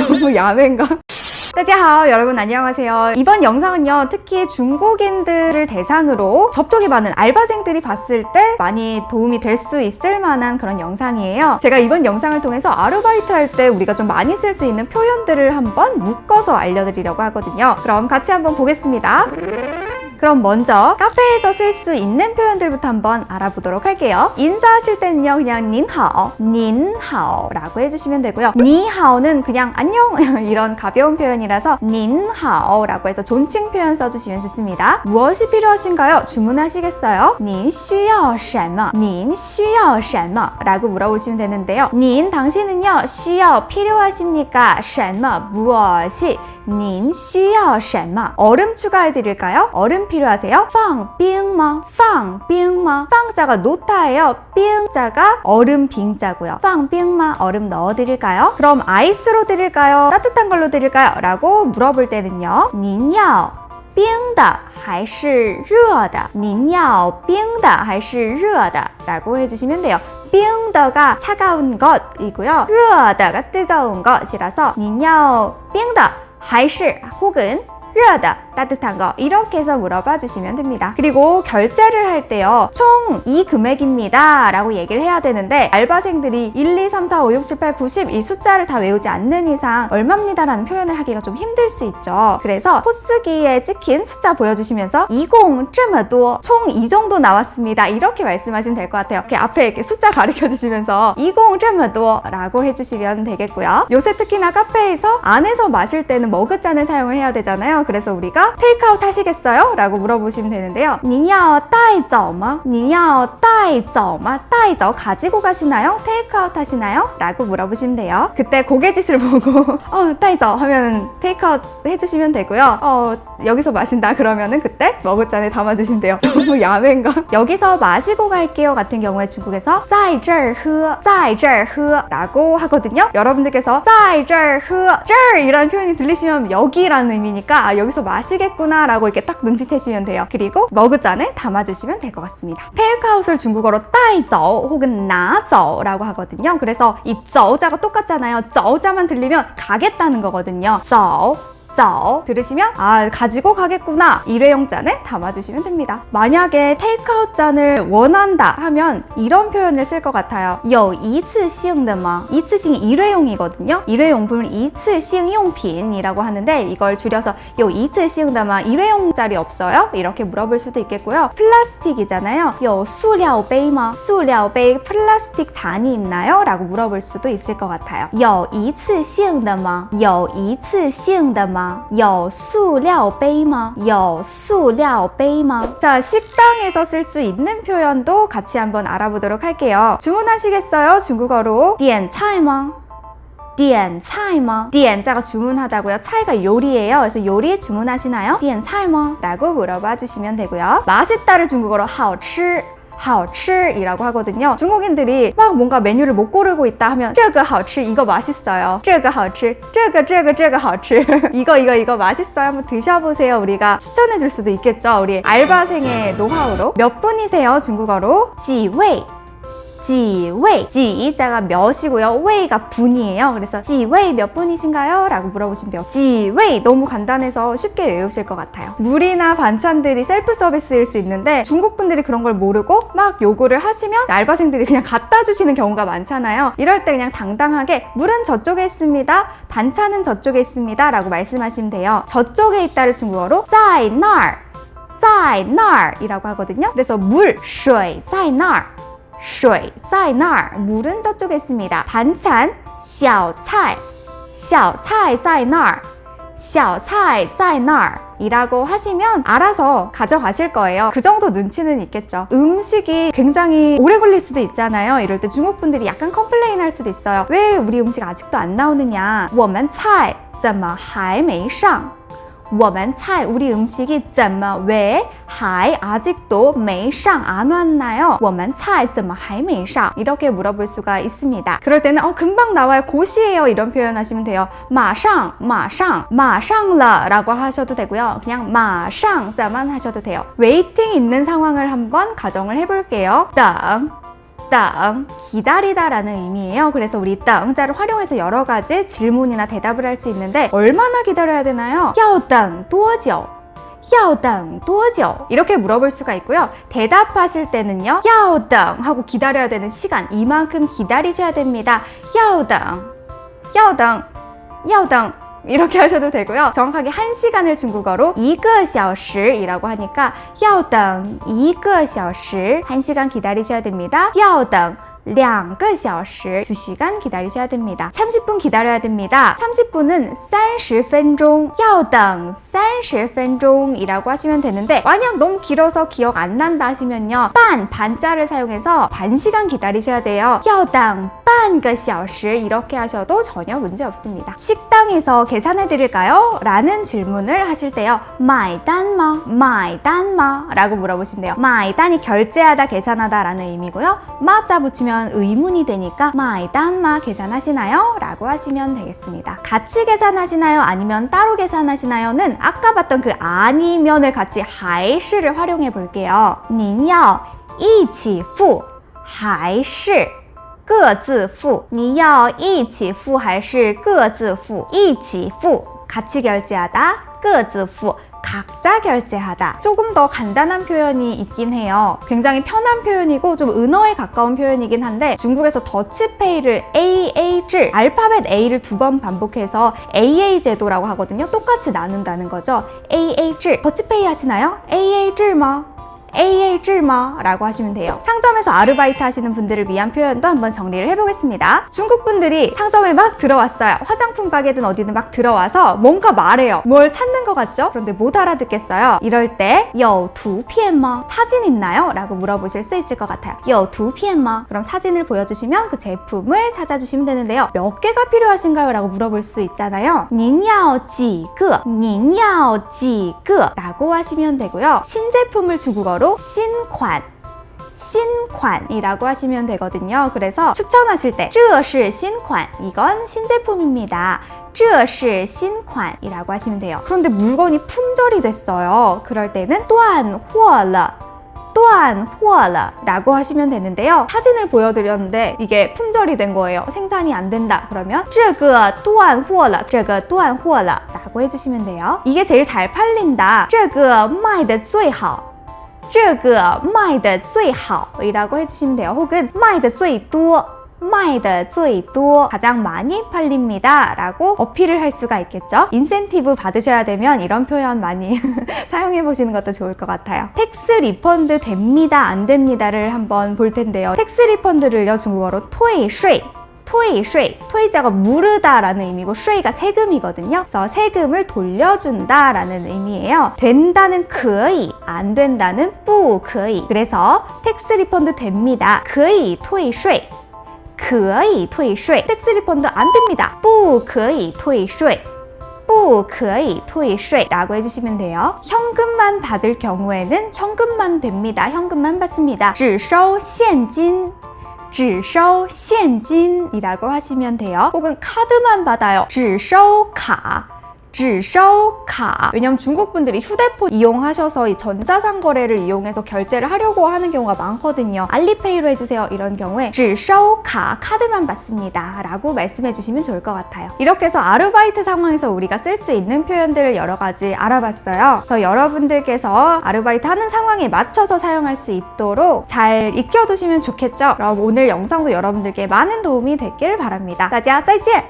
너무 야맨가? 大家好, 여러분 안녕하세요. 이번 영상은요, 특히 중국인들을 대상으로 접촉이 많은 알바생들이 봤을 때 많이 도움이 될 수 있을 만한 그런 영상이에요. 제가 이번 영상을 통해서 아르바이트 할 때 우리가 좀 많이 쓸 수 있는 표현들을 한번 묶어서 알려드리려고 하거든요. 그럼 같이 한번 보겠습니다. 그럼 먼저 카페에서 쓸 수 있는 표현들부터 한번 알아보도록 할게요. 인사하실 때는요, 그냥 닌하오, 닌하오라고 해주시면 되고요. 니하오는 그냥 안녕 이런 가벼운 표현이라서 닌하오라고 해서 존칭 표현 써주시면 좋습니다. 무엇이 필요하신가요? 주문하시겠어요? 您需要什么?您需要什么? 라고 물어보시면 되는데요. 您 당신은요, 需要 필요하십니까? 什么 무엇이? 您需要什么? 얼음 추가해 드릴까요? 얼음 필요하세요? 放冰吗?放冰吗? 放자가 놓다예요. 冰자가 얼음 빙자고요. 放冰吗? 얼음 넣어 드릴까요? 그럼 아이스로 드릴까요? 따뜻한 걸로 드릴까요? 라고 물어볼 때는요. 您要冰的还是热的?您要冰的还是热的? 라고 해주시면 돼요. 冰的가 차가운 것이고요. 热的가 뜨거운 것이라서 您要冰的还是 혹은 热的 따뜻한 거 이렇게 해서 물어봐 주시면 됩니다. 그리고 결제를 할 때요, 총 이 금액입니다 라고 얘기를 해야 되는데 알바생들이 1, 2, 3, 4, 5, 6, 7, 8, 9, 10 이 숫자를 다 외우지 않는 이상 얼마입니다 라는 표현을 하기가 좀 힘들 수 있죠. 그래서 포스기에 찍힌 숫자 보여주시면서 20这么多 총 이 정도 나왔습니다 이렇게 말씀하시면 될 것 같아요. 이렇게 앞에 이렇게 숫자 가르쳐 주시면서 20这么多 라고 해주시면 되겠고요. 요새 특히나 카페에서 안에서 마실 때는 머그잔을 사용을 해야 되잖아요. 그래서 우리가 테이크아웃 하시겠어요? 라고 물어보시면 되는데요. 您要带走吗?您要带走吗?带走 가지고 가시나요? 테이크아웃 하시나요? 라고 물어보시면 돼요. 그때 고개짓을 보고 带走 하면 테이크아웃 해주시면 되고요. 여기서 마신다 그러면은 그때 머그잔에 담아주시면 돼요. 너무 야맨가? 여기서 마시고 갈게요 같은 경우에 중국에서 在这儿喝,在这儿喝 라고 하거든요. 여러분들께서 在这儿喝,这儿 이라는 표현이 들리시면 여기라는 의미니까 여기서 마시겠구나 라고 이렇게 딱 눈치채시면 돼요. 그리고 머그잔에 담아주시면 될 것 같습니다. 테이크아웃을 중국어로 带走 혹은 拿走 라고 하거든요. 그래서 이 走자가 똑같잖아요. 走자만 들리면 가겠다는 거거든요. 走 들으시면 가지고 가겠구나 일회용 잔에 담아주시면 됩니다. 만약에 테이크아웃 잔을 원한다 하면 이런 표현을 쓸 것 같아요. 有一次性的吗? 一次性 일회용이거든요. 일회용품을 一次性用品이라고 하는데 이걸 줄여서 有一次性的吗? 일회용짜리 없어요? 이렇게 물어볼 수도 있겠고요. 플라스틱이잖아요. 有塑料杯吗? 塑料杯 플라스틱 잔이 있나요? 라고 물어볼 수도 있을 것 같아요. 有一次性的吗?有一次性的吗?有塑料杯吗?有塑料杯吗? 자, 식당에서 쓸 수 있는 표현도 같이 한번 알아보도록 할게요. 주문하시겠어요? 중국어로 点菜吗?点菜吗? 点자가 주문하다고요. 차이가 요리예요. 그래서 요리 주문하시나요? 点菜吗? 라고 물어봐 주시면 되고요. 맛있다를 중국어로 好吃 好吃이라고 하거든요. 중국인들이 막 뭔가 메뉴를 못 고르고 있다 하면 这个好吃 이거 맛있어요. 这个好吃这个好吃이거 맛있어요. 한번 드셔보세요. 우리가 추천해 줄 수도 있겠죠. 우리 알바생의 노하우로. 몇 분이세요? 중국어로 几位 지자가 몇이고요. 웨이가 분이에요. 그래서 지웨이 몇 분이신가요? 라고 물어보시면 돼요. 지웨이 너무 간단해서 쉽게 외우실 것 같아요. 물이나 반찬들이 셀프 서비스일 수 있는데 중국 분들이 그런 걸 모르고 막 요구를 하시면 알바생들이 그냥 갖다 주시는 경우가 많잖아요. 이럴 때 그냥 당당하게 물은 저쪽에 있습니다. 반찬은 저쪽에 있습니다. 라고 말씀하시면 돼요. 저쪽에 있다를 중국어로 在那儿在那儿이라고 하거든요. 그래서 물, 水在那儿水在那儿 물은 저쪽에 있습니다. 반찬 小菜在那儿小菜在那儿 이라고 하시면 알아서 가져가실 거예요. 그 정도 눈치는 있겠죠. 음식이 굉장히 오래 걸릴 수도 있잖아요. 이럴 때 중국 분들이 약간 컴플레인 할 수도 있어요. 왜 우리 음식 아직도 안 나오느냐? 我们菜怎么还没上? 我们菜 우리 음식이 怎么 왜 还 아직도 没上 안 왔나요? 我们菜怎么还没上 이렇게 물어볼 수가 있습니다. 그럴 때는 금방 나와요. 곧이에요. 이런 표현 하시면 돼요. 马上了라고 하셔도 되고요. 그냥 马上자만 하셔도 돼요. 웨이팅 있는 상황을 한번 가정을 해볼게요. 等 야오당 기다리다 라는 의미예요. 그래서 우리 땅자를 활용해서 여러 가지 질문이나 대답을 할 수 있는데 얼마나 기다려야 되나요? 야오당 도어죠. 야오당 도어죠. 이렇게 물어볼 수가 있고요. 대답하실 때는요. 야오당 하고 기다려야 되는 시간 이만큼 기다리셔야 됩니다. 야오당 야오당 야오당 이렇게 하셔도 되고요. 정확하게 1시간을 중국어로 1个小时이라고 하니까 要等1个小时 1시간 기다리셔야 됩니다. 要等2个小时 2시간 기다리셔야 됩니다. 30분 기다려야 됩니다. 30분은 30分钟要等30分钟이라고 하시면 되는데 만약 너무 길어서 기억 안 난다 하시면요. 반자를 사용해서 반시간 기다리셔야 돼요. 要等半个小时 이렇게 하셔도 전혀 문제 없습니다. 식당에서 계산해 드릴까요? 라는 질문을 하실 때요. 买单吗? 买单吗? 라고 물어보시면 돼요. 买单이 결제하다 계산하다 라는 의미고요. 마자 붙이면 의문이 되니까 买单吗? 계산하시나요? 라고 하시면 되겠습니다. 같이 계산하시나요? 아니면 따로 계산하시나요? 는 아까 봤던 그 아니면을 같이 还是를 활용해 볼게요. 您要一起付还是各自付你要一起付还是各自付一起付 같이 결제하다 各自付 각자 결제하다. 조금 더 간단한 표현이 있긴 해요. 굉장히 편한 표현이고 좀 은어에 가까운 표현이긴 한데 중국에서 더치페이를 AA制 알파벳 A를 2번 반복해서 AA 제도라고 하거든요. 똑같이 나눈다는 거죠. AA制 더치페이 하시나요? AA制吗? AA制吗? 라고 하시면 돼요. 상점에서 아르바이트 하시는 분들을 위한 표현도 한번 정리를 해보겠습니다. 중국 분들이 상점에 막 들어왔어요. 화장품 가게든 어디든 막 들어와서 뭔가 말해요. 뭘 찾는 것 같죠? 그런데 못 알아듣겠어요. 이럴 때有图片吗? 사진 있나요? 라고 물어보실 수 있을 것 같아요. 有图片吗? 그럼 사진을 보여주시면 그 제품을 찾아주시면 되는데요. 몇 개가 필요하신가요? 라고 물어볼 수 있잖아요. 您要几个?您要几个? 라고 하시면 되고요. 신제품을 중국어로 신관 신款이라고 하시면 되거든요. 그래서 추천하실 때 这是新款 이건 신제품입니다. 这是新款이라고 하시면 돼요. 그런데 물건이 품절이 됐어요. 그럴 때는 断货了 断货了 라고 하시면 되는데요. 사진을 보여드렸는데 이게 품절이 된 거예요. 생산이 안 된다. 그러면 这个断货了这个断货了 라고 해주시면 돼요. 이게 제일 잘 팔린다. 这个卖得最好这个卖得最好 이라고 해주시면 돼요. 혹은 卖得最多卖得最多 가장 많이 팔립니다 라고 어필을 할 수가 있겠죠. 인센티브 받으셔야 되면 이런 표현 많이 사용해 보시는 것도 좋을 것 같아요. 텍스 리펀드 됩니다 안 됩니다를 한번 볼 텐데요. 텍스 리펀드를요 중국어로 退税 退税, 퇴자가 무르다 라는 의미고 税가 세금이거든요. 그래서 세금을 돌려준다 라는 의미예요. 된다는 可以, 안 된다는 不可以. 그래서 텍스 리펀드 됩니다. 可以退税可以退税 텍스 리펀드 안 됩니다. 不可以退税不可以退税 라고 해주시면 돼요. 현금만 받을 경우에는 현금만 됩니다. 현금만 받습니다. 只收现金只收现金이라고 하시면 돼요. 혹은 카드만 받아요. 只收卡只收卡 왜냐면 중국 분들이 휴대폰 이용하셔서 이 전자상거래를 이용해서 결제를 하려고 하는 경우가 많거든요. 알리페이로 해주세요. 이런 경우에 只收卡 카드만 받습니다 라고 말씀해 주시면 좋을 것 같아요. 이렇게 해서 아르바이트 상황에서 우리가 쓸 수 있는 표현들을 여러 가지 알아봤어요. 그래서 여러분들께서 아르바이트 하는 상황에 맞춰서 사용할 수 있도록 잘 익혀두시면 좋겠죠. 그럼 오늘 영상도 여러분들께 많은 도움이 됐길 바랍니다. 大家再见